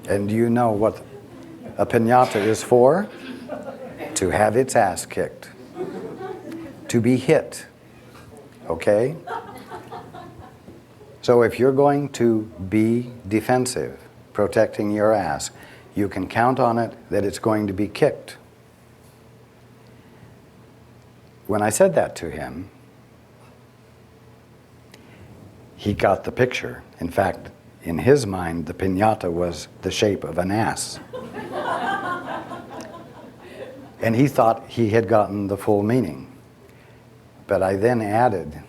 And do you know what a piñata is for? To have its ass kicked. To be hit. Okay? So if you're going to be defensive, protecting your ass, you can count on it that it's going to be kicked. When I said that to him, he got the picture. In fact, in his mind, the piñata was the shape of an ass. And he thought he had gotten the full meaning. But I then added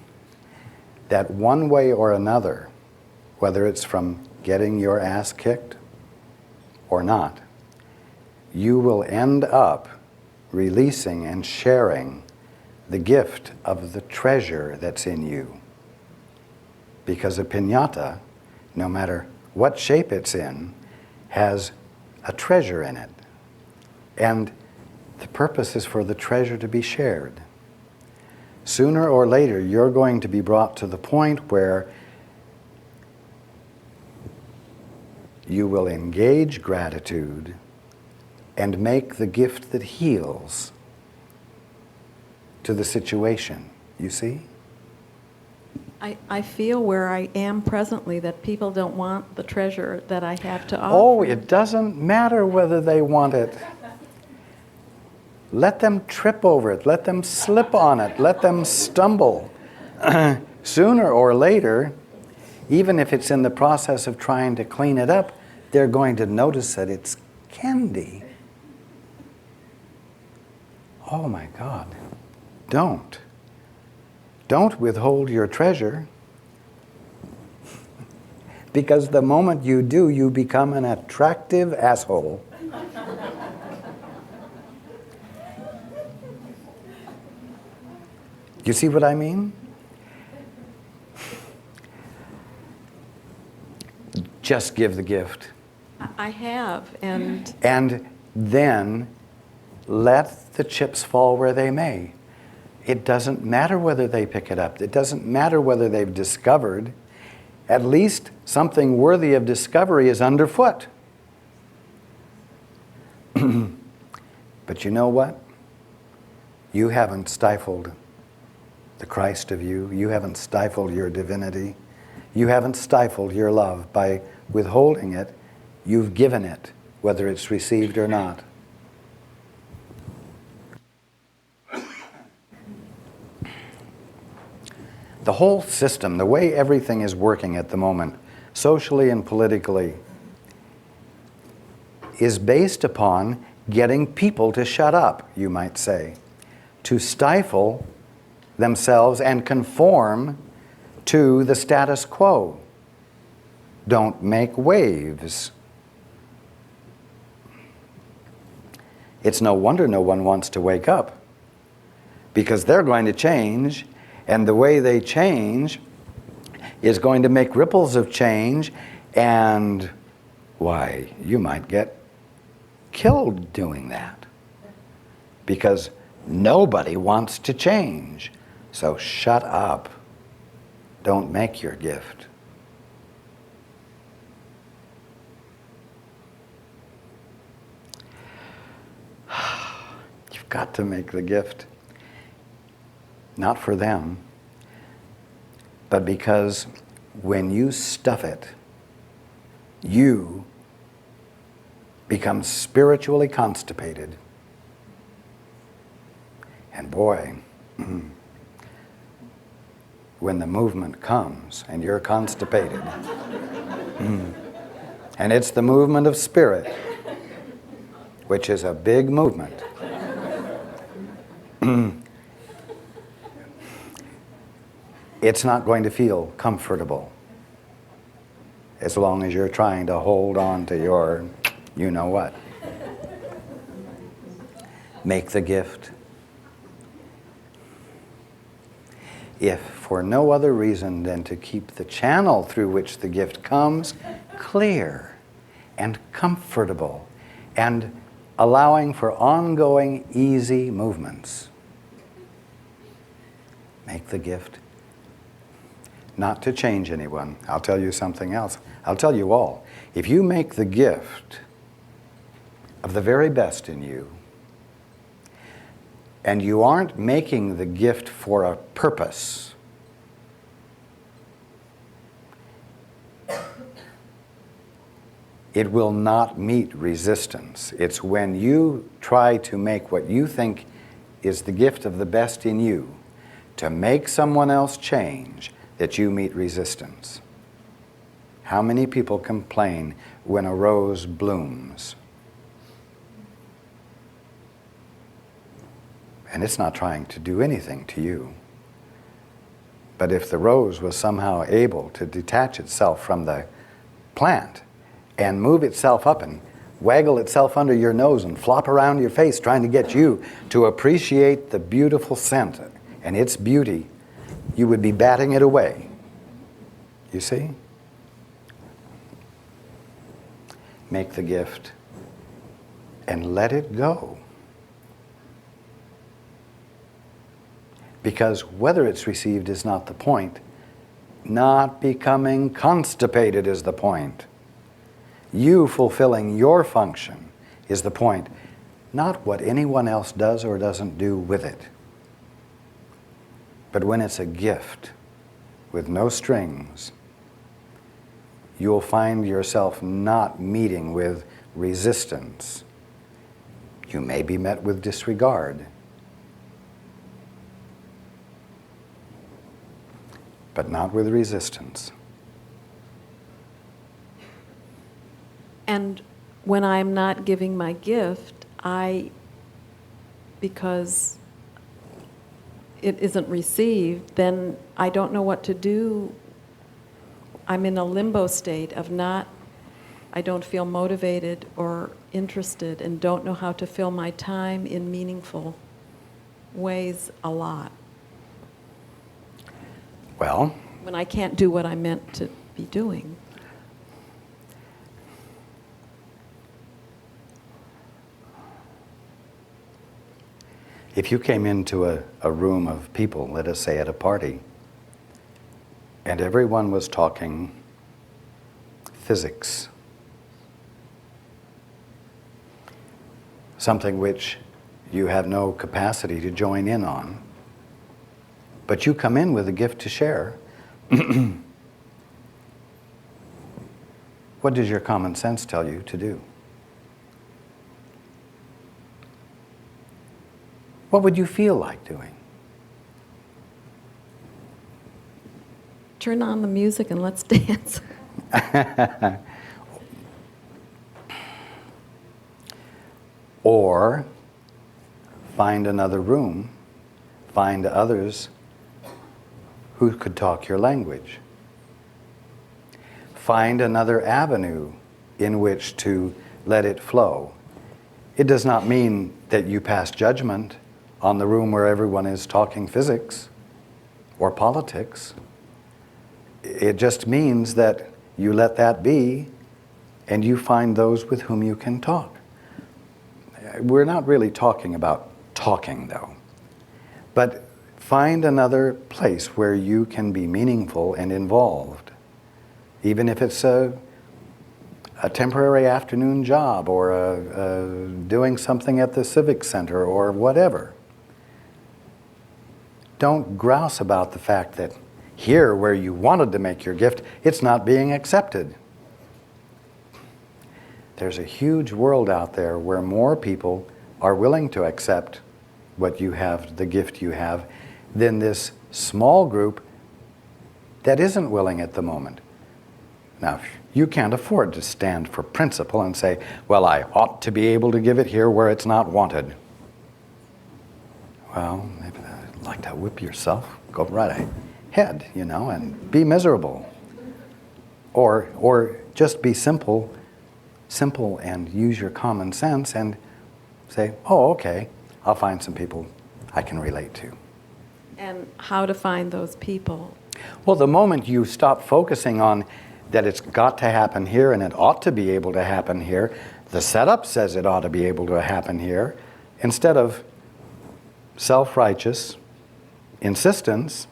that one way or another, whether it's from getting your ass kicked or not, you will end up releasing and sharing the gift of the treasure that's in you. Because a piñata, no matter what shape it's in, has a treasure in it. And the purpose is for the treasure to be shared. Sooner or later, you're going to be brought to the point where you will engage gratitude and make the gift that heals to the situation. You see? I feel where I am presently that people don't want the treasure that I have to offer. Oh, it doesn't matter whether they want it. Let them trip over it. Let them slip on it. Let them stumble. Sooner or later, even if it's in the process of trying to clean it up, they're going to notice that it's candy. Oh my God. Don't. Don't withhold your treasure. Because the moment you do, you become an attractive asshole. You see what I mean? Just give the gift. I have, and then let the chips fall where they may. It doesn't matter whether they pick it up. It doesn't matter whether they've discovered. At least something worthy of discovery is underfoot. But you know what? You haven't stifled the Christ of you. You haven't stifled your divinity. You haven't stifled your love by withholding it. You've given it, whether it's received or not. The whole system, the way everything is working at the moment, socially and politically, is based upon getting people to shut up, you might say, to stifle themselves and conform to the status quo. Don't make waves. It's no wonder no one wants to wake up, because they're going to change, and the way they change is going to make ripples of change, and why, you might get killed doing that, because nobody wants to change. So shut up. Don't make your gift. You've got to make the gift. Not for them, but because when you stuff it, you become spiritually constipated. And boy, when the movement comes and you're constipated, and it's the movement of spirit, which is a big movement, it's not going to feel comfortable as long as you're trying to hold on to your you-know-what. Make the gift. If for no other reason than to keep the channel through which the gift comes clear and comfortable and allowing for ongoing easy movements. Make the gift. not to change anyone. I'll tell you something else. I'll tell you all. If you make the gift of the very best in you, and you aren't making the gift for a purpose, it will not meet resistance. It's when you try to make what you think is the gift of the best in you to make someone else change that you meet resistance. How many people complain when a rose blooms? And it's not trying to do anything to you. But if the rose was somehow able to detach itself from the plant and move itself up and waggle itself under your nose and flop around your face trying to get you to appreciate the beautiful scent and its beauty, you would be batting it away. You see? Make the gift and let it go. Because whether it's received is not the point. Not becoming constipated is the point. You fulfilling your function is the point, not what anyone else does or doesn't do with it. But when it's a gift with no strings, you'll find yourself not meeting with resistance. You may be met with disregard, but not with resistance. And when I'm not giving my gift, because it isn't received, then I don't know what to do. I'm in a limbo state of I don't feel motivated or interested and don't know how to fill my time in meaningful ways a lot. Well, when I can't do what I'm meant to be doing. if you came into a room of people, let us say at a party, and everyone was talking physics, something which you have no capacity to join in on, but you come in with a gift to share, what does your common sense tell you to do? What would you feel like doing? Turn on the music and let's dance. Or find another room, find others who could talk your language. Find another avenue in which to let it flow. It does not mean that you pass judgment on the room where everyone is talking physics or politics. It just means that you let that be and you find those with whom you can talk. We're not really talking about talking, though. But find another place where you can be meaningful and involved, even if it's a temporary afternoon job or doing something at the Civic Center or whatever. Don't grouse about the fact that here, where you wanted to make your gift, it's not being accepted. There's a huge world out there where more people are willing to accept what you have, the gift you have, than this small group that isn't willing at the moment. Now, you can't afford to stand for principle and say, well, I ought to be able to give it here where it's not wanted. Well, maybe I'd like to whip yourself, go right ahead, and be miserable. Or just be simple and use your common sense and say, oh, okay, I'll find some people I can relate to. And how to find those people? Well, the moment you stop focusing on that it's got to happen here and it ought to be able to happen here, the setup says it ought to be able to happen here, instead of self-righteous insistence,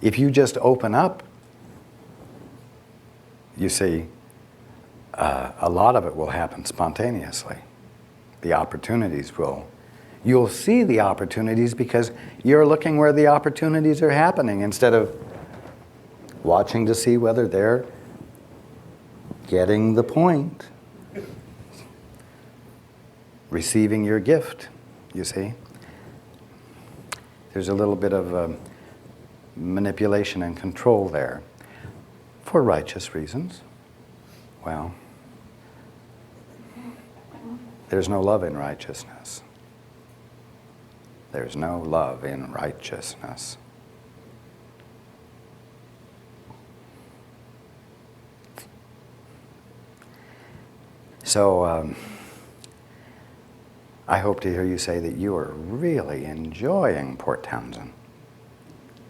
if you just open up you see, a lot of it will happen spontaneously. The opportunities will. You'll see the opportunities because you're looking where the opportunities are happening instead of watching to see whether they're getting the point, receiving your gift, you see. There's a little bit of manipulation and control there for righteous reasons. Well, there's no love in righteousness. There's no love in righteousness. So, I hope to hear you say that you are really enjoying Port Townsend.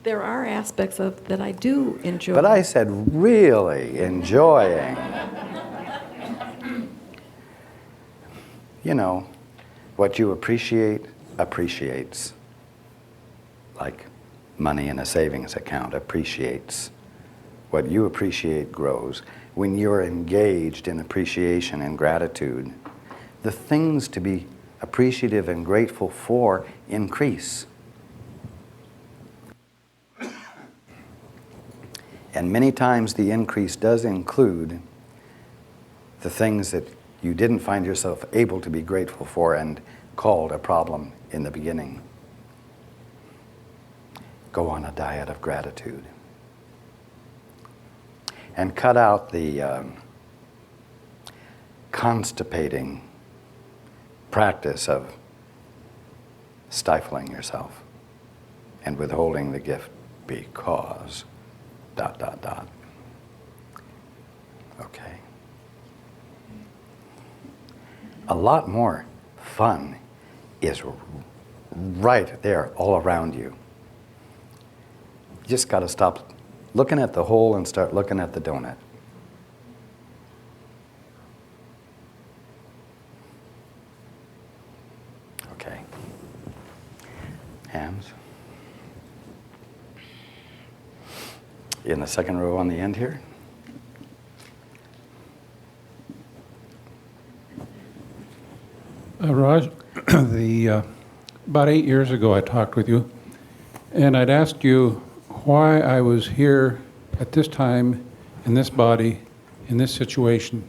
There are aspects of that I do enjoy. But I said really enjoying. You know, what you appreciate appreciates. Like money in a savings account appreciates. What you appreciate grows. When you're engaged in appreciation and gratitude, the things to be appreciative and grateful for increase. And many times the increase does include the things that you didn't find yourself able to be grateful for and called a problem in the beginning. Go on a diet of gratitude. And cut out the constipating practice of stifling yourself and withholding the gift because ... Okay. A lot more fun is right there all around you. You just got to stop looking at the hole and start looking at the donut. Okay. Hands. In the second row on the end here. Raj, about 8 years ago I talked with you, and I'd asked you why I was here at this time, in this body, in this situation.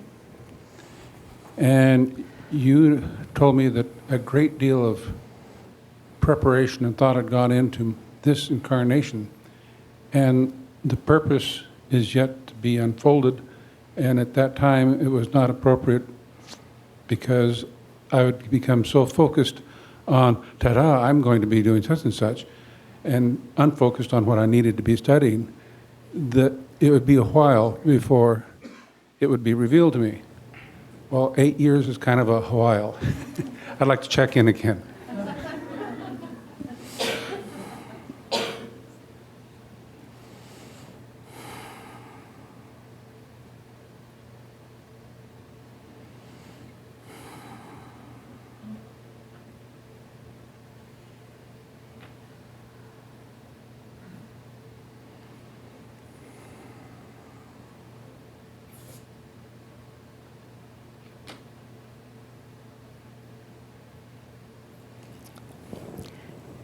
And you told me that a great deal of preparation and thought had gone into this incarnation, and the purpose is yet to be unfolded, and at that time it was not appropriate because I would become so focused on, ta-da, I'm going to be doing such and such, and unfocused on what I needed to be studying, that it would be a while before it would be revealed to me. Well, 8 years is kind of a while. I'd like to check in again.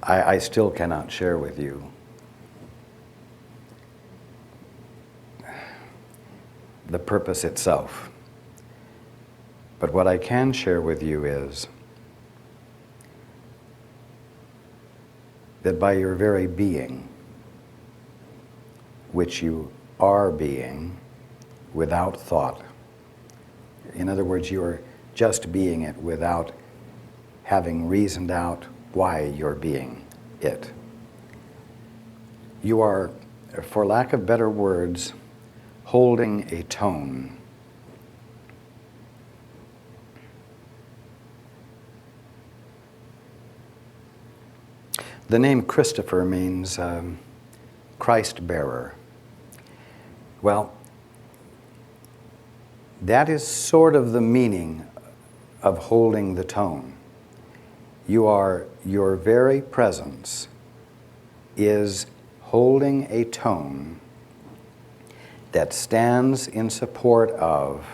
I still cannot share with you the purpose itself. But what I can share with you is that by your very being, which you are being without thought, in other words, you are just being it without having reasoned out why you're being it. You are, for lack of better words, holding a tone. The name Christopher means Christ bearer. Well, that is sort of the meaning of holding the tone. Your very presence is holding a tone that stands in support of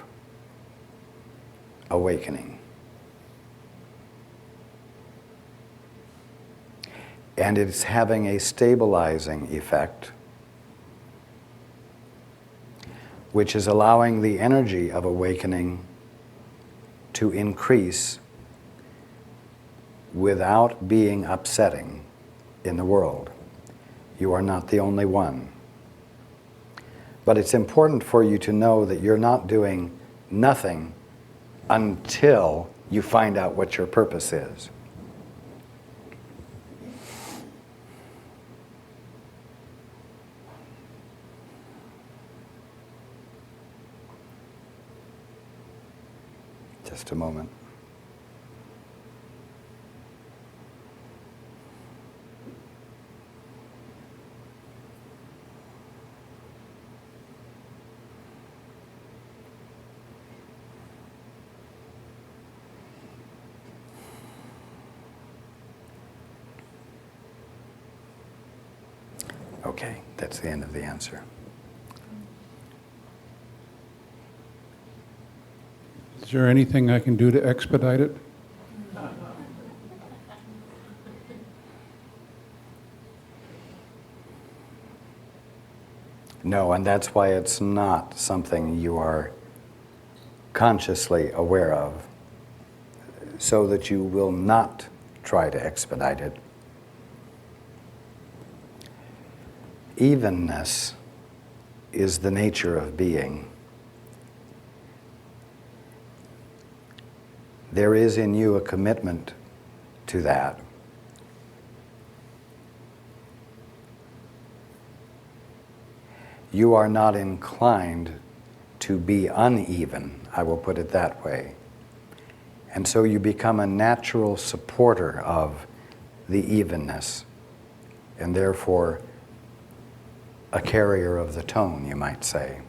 awakening. And it's having a stabilizing effect, which is allowing the energy of awakening to increase without being upsetting in the world. You are not the only one. But it's important for you to know that you're not doing nothing until you find out what your purpose is. Just a moment. Okay, that's the end of the answer. Is there anything I can do to expedite it? No, and that's why it's not something you are consciously aware of, so that you will not try to expedite it. Evenness is the nature of being. There is in you a commitment to that. You are not inclined to be uneven, I will put it that way. And so you become a natural supporter of the evenness, and therefore a carrier of the tone, you might say.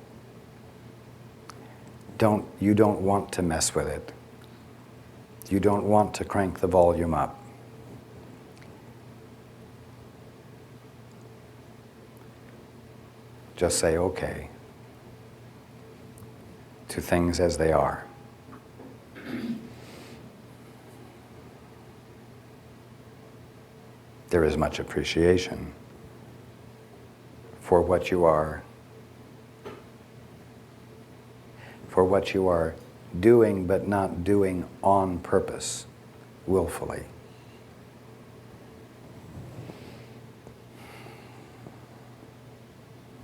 You don't want to mess with it. You don't want to crank the volume up. Just say okay to things as they are. There is much appreciation for what you are, doing, but not doing on purpose, willfully.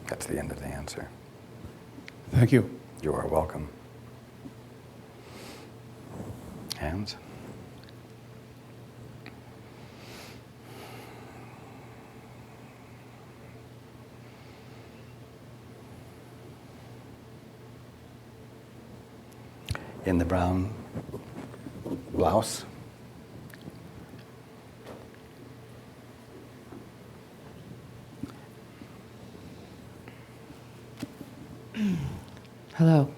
That's the end of the answer. Thank you. You are welcome. Hands? In the brown blouse. Hello.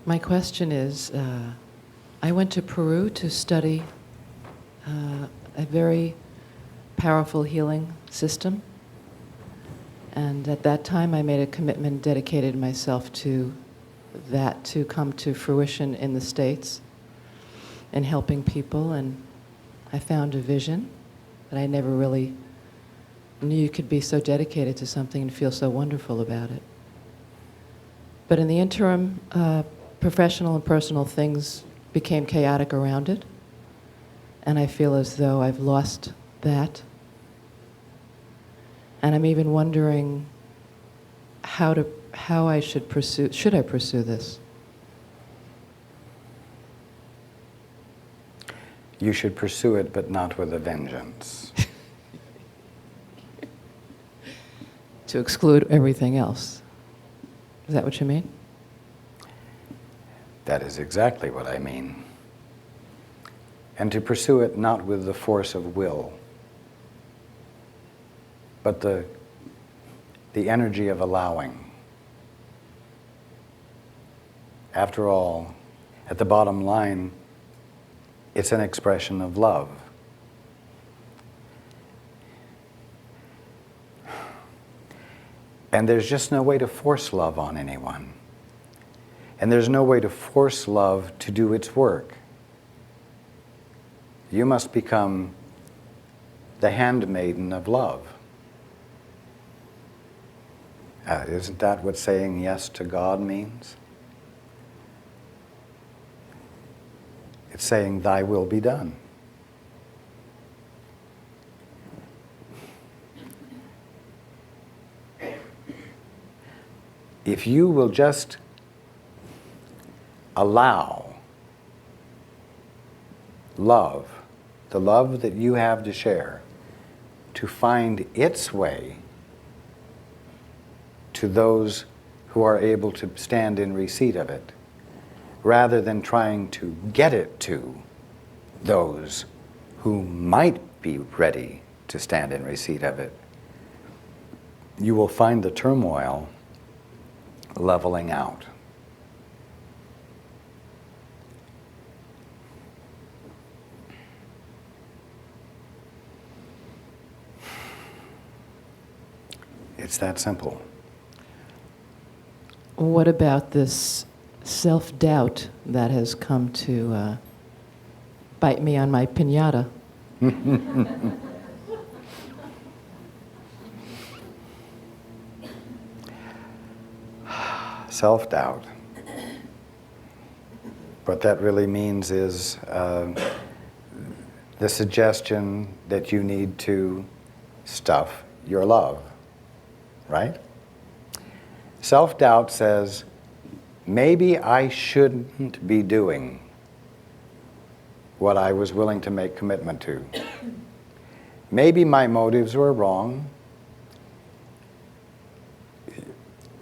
My question is, I went to Peru to study a very powerful healing system. And at that time, I made a commitment, dedicated myself to that to come to fruition in the States and helping people. And I found a vision that I never really knew you could be so dedicated to something and feel so wonderful about it. But in the interim, professional and personal things became chaotic around it. And I feel as though I've lost that. And I'm even wondering how I should I pursue this? You should pursue it, but not with a vengeance. To exclude everything else. Is that what you mean? That is exactly what I mean. And to pursue it not with the force of will, but the energy of allowing. After all, at the bottom line, it's an expression of love. And there's just no way to force love on anyone. And there's no way to force love to do its work. You must become the handmaiden of love. Isn't that what saying yes to God means? It's saying, thy will be done. If you will just allow love, the love that you have to share, to find its way to those who are able to stand in receipt of it, rather than trying to get it to those who might be ready to stand in receipt of it, you will find the turmoil leveling out. It's that simple. What about this self-doubt that has come to bite me on my piñata? Self-doubt. What that really means is the suggestion that you need to stuff your love, right? Self-doubt says, maybe I shouldn't be doing what I was willing to make commitment to. Maybe my motives were wrong.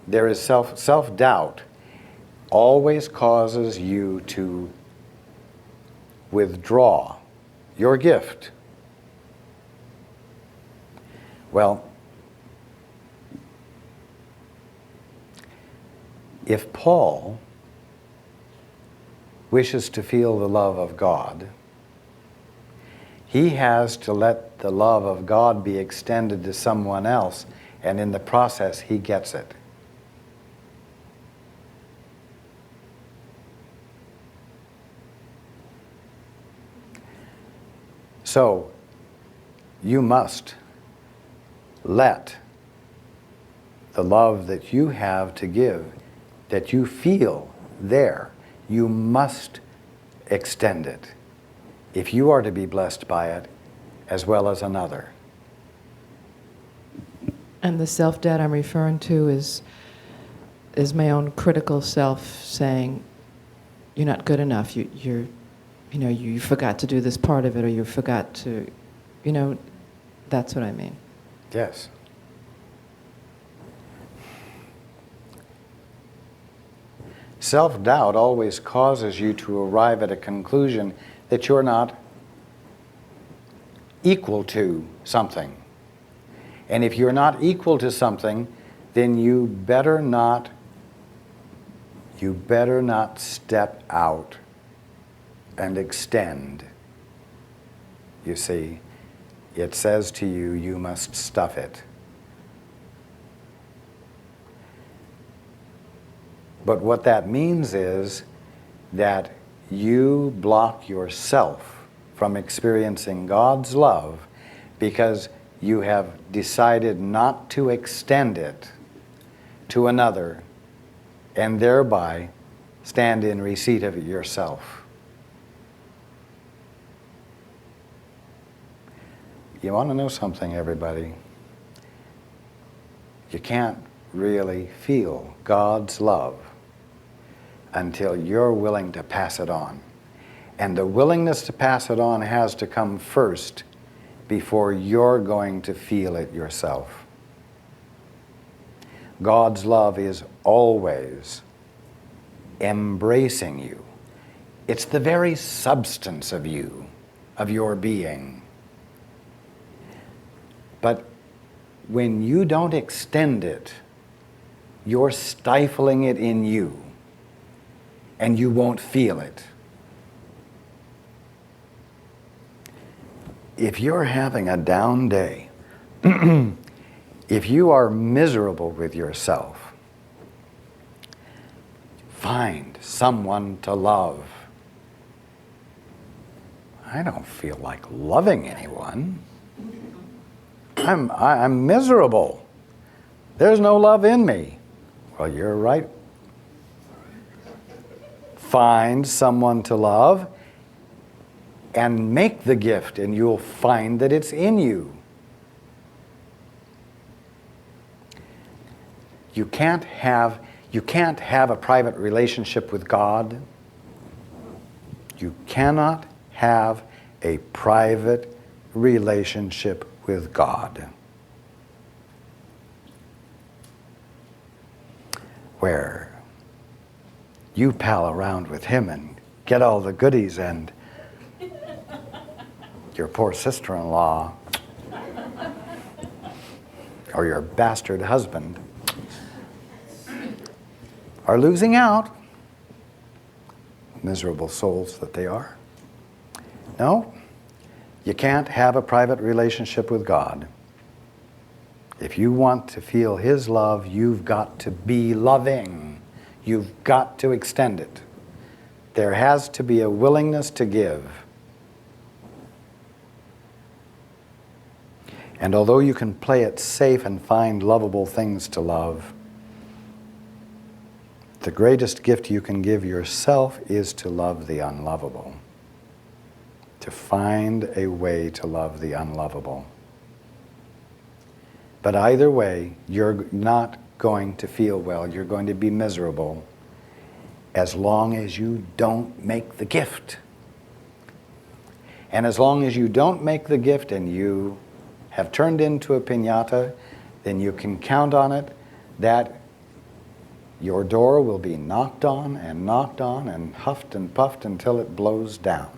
There is self-doubt always causes you to withdraw your gift. Well, if Paul wishes to feel the love of God, he has to let the love of God be extended to someone else, and in the process, he gets it. So, you must let the love that you have to give, that you feel there, you must extend it if you are to be blessed by it as well as another. And the self-doubt I'm referring to is my own critical self saying, you're not good enough, you forgot to do this part of it, or you forgot to, that's what I mean. Yes. Self-doubt always causes you to arrive at a conclusion that you're not equal to something. And if you're not equal to something, then you better not step out and extend. You see, it says to you, you must stuff it. But what that means is that you block yourself from experiencing God's love because you have decided not to extend it to another and thereby stand in receipt of it yourself. You want to know something, everybody? You can't really feel God's love until you're willing to pass it on. And the willingness to pass it on has to come first before you're going to feel it yourself. God's love is always embracing you. It's the very substance of you, of your being. But when you don't extend it, you're stifling it in you, and you won't feel it. If you're having a down day, If you are miserable with yourself, find someone to love. I don't feel like loving anyone. I'm miserable. There's no love in me. Well, you're right. Find someone to love and make the gift, and you'll find that it's in you. You can't have a private relationship with God. You cannot have a private relationship with God where you pal around with Him and get all the goodies, and your poor sister-in-law or your bastard husband are losing out, miserable souls that they are. No, you can't have a private relationship with God. If you want to feel His love, you've got to be loving. You've got to extend it. There has to be a willingness to give. And although you can play it safe and find lovable things to love, the greatest gift you can give yourself is to love the unlovable. To find a way to love the unlovable. But either way, you're not going to feel well. You're going to be miserable as long as you don't make the gift. And as long as you don't make the gift and you have turned into a piñata, then you can count on it that your door will be knocked on and huffed and puffed until it blows down.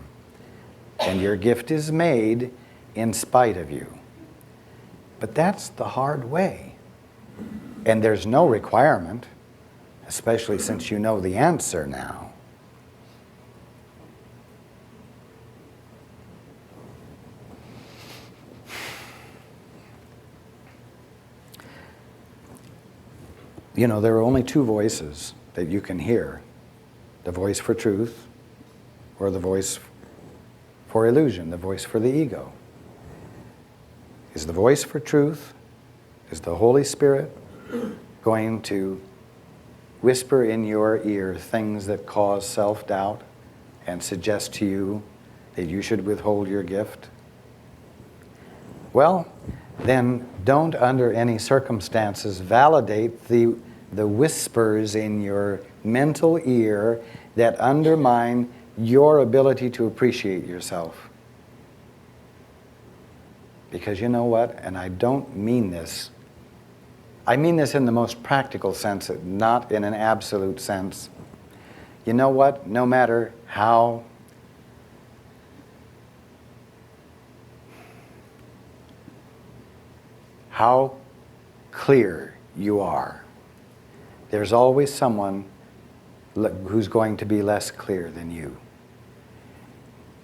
And your gift is made in spite of you. But that's the hard way. And there's no requirement, especially since you know the answer now. You know, there are only two voices that you can hear. The voice for truth or the voice for illusion, the voice for the ego. Is the voice for truth, is the Holy Spirit going to whisper in your ear things that cause self-doubt and suggest to you that you should withhold your gift? Well, then don't under any circumstances validate the whispers in your mental ear that undermine your ability to appreciate yourself. Because you know what, and I don't mean this, I mean this in the most practical sense, not in an absolute sense. You know what, no matter how clear you are, there's always someone who's going to be less clear than you,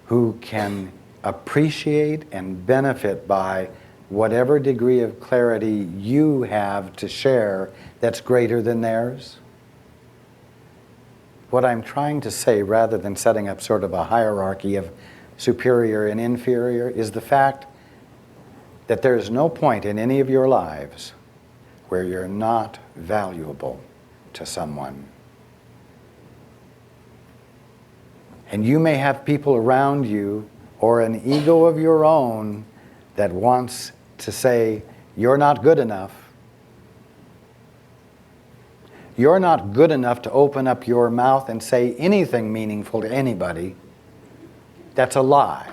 who can appreciate and benefit by whatever degree of clarity you have to share that's greater than theirs. What I'm trying to say, rather than setting up sort of a hierarchy of superior and inferior, is the fact that there is no point in any of your lives where you're not valuable to someone. And you may have people around you or an ego of your own that wants to say, you're not good enough. You're not good enough to open up your mouth and say anything meaningful to anybody. That's a lie.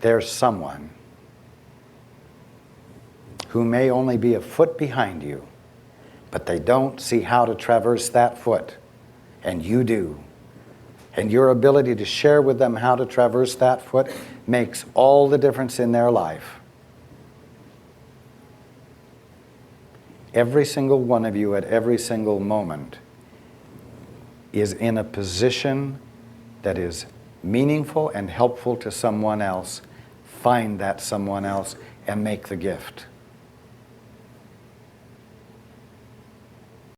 There's someone who may only be a foot behind you, but they don't see how to traverse that foot, and you do. And your ability to share with them how to traverse that foot makes all the difference in their life. Every single one of you at every single moment is in a position that is meaningful and helpful to someone else, find that someone else and make the gift.